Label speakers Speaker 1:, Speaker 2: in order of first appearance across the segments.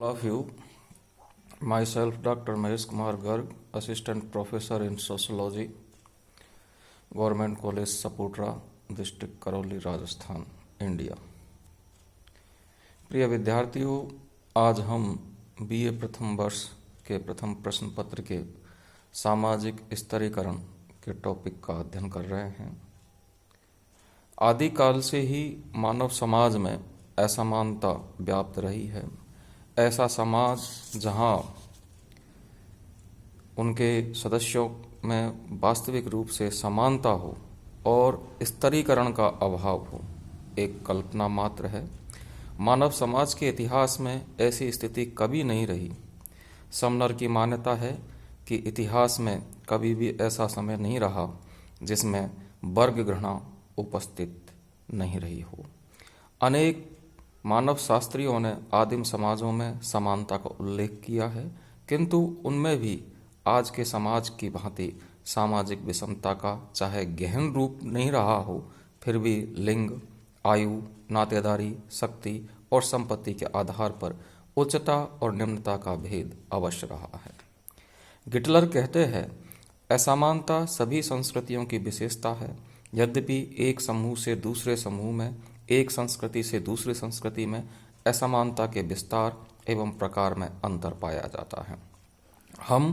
Speaker 1: All of you, myself Dr. Mahesh Kumar Garg, Assistant Professor in Sociology, Government College Saputra, District Karoli, Rajasthan, India. प्रिय विद्यार्थियों, आज हम BA प्रथम वर्ष के प्रथम प्रश्न पत्र के सामाजिक स्तरीकरण के टॉपिक का अध्ययन कर रहे हैं। आदिकाल से ही मानव समाज में असमानता व्याप्त रही है। ऐसा समाज जहां उनके सदस्यों में वास्तविक रूप से समानता हो और स्तरीकरण का अभाव हो, एक कल्पना मात्र है। मानव समाज के इतिहास में ऐसी स्थिति कभी नहीं रही। समनर की मान्यता है कि इतिहास में कभी भी ऐसा समय नहीं रहा जिसमें वर्ग घृणा उपस्थित नहीं रही हो। अनेक मानव शास्त्रियों ने आदिम समाजों में समानता का उल्लेख किया है, किंतु उनमें भी आज के समाज की भांति सामाजिक विषमता का चाहे गहन रूप नहीं रहा हो, फिर भी लिंग, आयु, नातेदारी, शक्ति और संपत्ति के आधार पर उच्चता और निम्नता का भेद अवश्य रहा है। गिटलर कहते हैं, असमानता सभी संस्कृतियों की विशेषता है। यद्यपि एक समूह से दूसरे समूह में, एक संस्कृति से दूसरी संस्कृति में असमानता के विस्तार एवं प्रकार में अंतर पाया जाता है। हम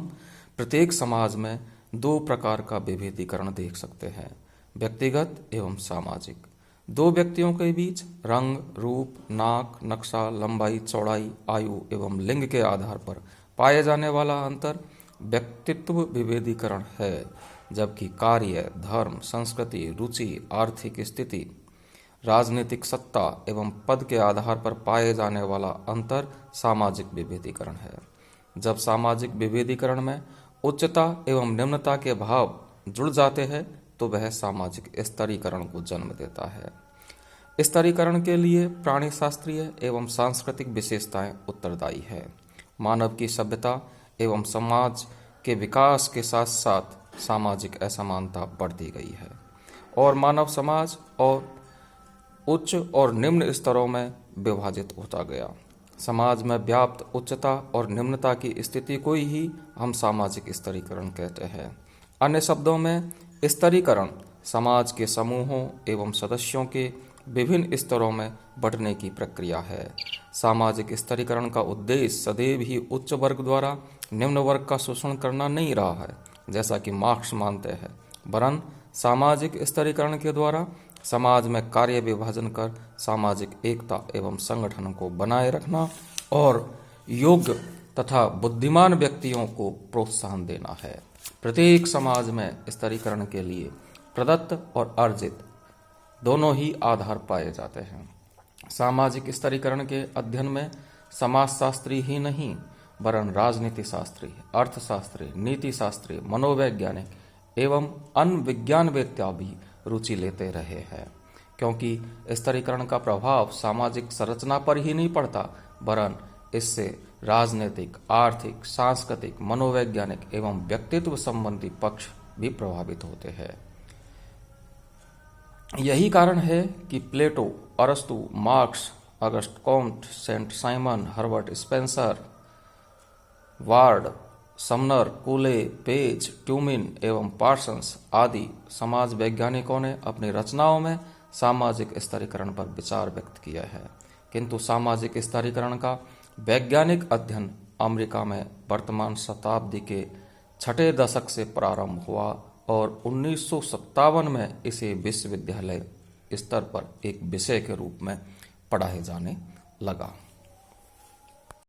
Speaker 1: प्रत्येक समाज में दो प्रकार का विभेदीकरण देख सकते हैं, व्यक्तिगत एवं सामाजिक। दो व्यक्तियों के बीच रंग, रूप, नाक, नक्शा, लंबाई, चौड़ाई, आयु एवं लिंग के आधार पर पाए जाने वाला अंतर व्यक्तित्व विभेदीकरण है, जबकि कार्य, धर्म, संस्कृति, रुचि, आर्थिक स्थिति, राजनीतिक सत्ता एवं पद के आधार पर पाए जाने वाला अंतर सामाजिक विभेदीकरण है। जब सामाजिक विभेदीकरण में उच्चता एवं निम्नता के भाव जुड़ जाते हैं तो वह सामाजिक स्तरीकरण को जन्म देता है। स्तरीकरण के लिए प्राणी शास्त्रीय एवं सांस्कृतिक विशेषताएं उत्तरदायी है। मानव की सभ्यता एवं समाज के विकास के साथ साथ सामाजिक असमानता बढ़ती गई है और मानव समाज और उच्च और निम्न स्तरों में विभाजित होता गया। समाज में व्याप्त उच्चता और निम्नता की स्थिति को ही हम सामाजिक स्तरीकरण कहते हैं। अन्य शब्दों में स्तरीकरण समाज के समूहों एवं सदस्यों के विभिन्न स्तरों में बंटने की प्रक्रिया है। सामाजिक स्तरीकरण का उद्देश्य सदैव ही उच्च वर्ग द्वारा निम्न वर्ग का शोषण करना नहीं रहा है, जैसा कि मार्क्स मानते हैं, वरन सामाजिक स्तरीकरण के द्वारा समाज में कार्य विभाजन कर सामाजिक एकता एवं संगठन को बनाए रखना और योग्य तथा बुद्धिमान व्यक्तियों को प्रोत्साहन देना है। प्रत्येक समाज में स्तरीकरण के लिए प्रदत्त और अर्जित दोनों ही आधार पाए जाते हैं। सामाजिक स्तरीकरण के अध्ययन में समाजशास्त्री ही नहीं वरन राजनीति शास्त्री, अर्थशास्त्री, नीति शास्त्री, मनोवैज्ञानिक एवं अन्य विज्ञानवेत्ता भी रुचि लेते रहे हैं, क्योंकि स्तरीकरण का प्रभाव सामाजिक संरचना पर ही नहीं पड़ता वरन इससे राजनीतिक, आर्थिक, सांस्कृतिक, मनोवैज्ञानिक एवं व्यक्तित्व संबंधी पक्ष भी प्रभावित होते हैं। यही कारण है कि प्लेटो, अरस्तु, Marx, Auguste Comte, Saint Simon, Herbert Spencer, Ward, Sumner, Cooley, Page, Tumin एवं पार्सन्स आदि समाज वैज्ञानिकों ने अपनी रचनाओं में सामाजिक स्तरीकरण पर विचार व्यक्त किया है। किंतु सामाजिक स्तरीकरण का वैज्ञानिक अध्ययन अमेरिका में वर्तमान शताब्दी के छठे दशक से प्रारंभ हुआ और 1957 में इसे विश्वविद्यालय स्तर पर एक विषय के रूप में पढ़ाए जाने लगा।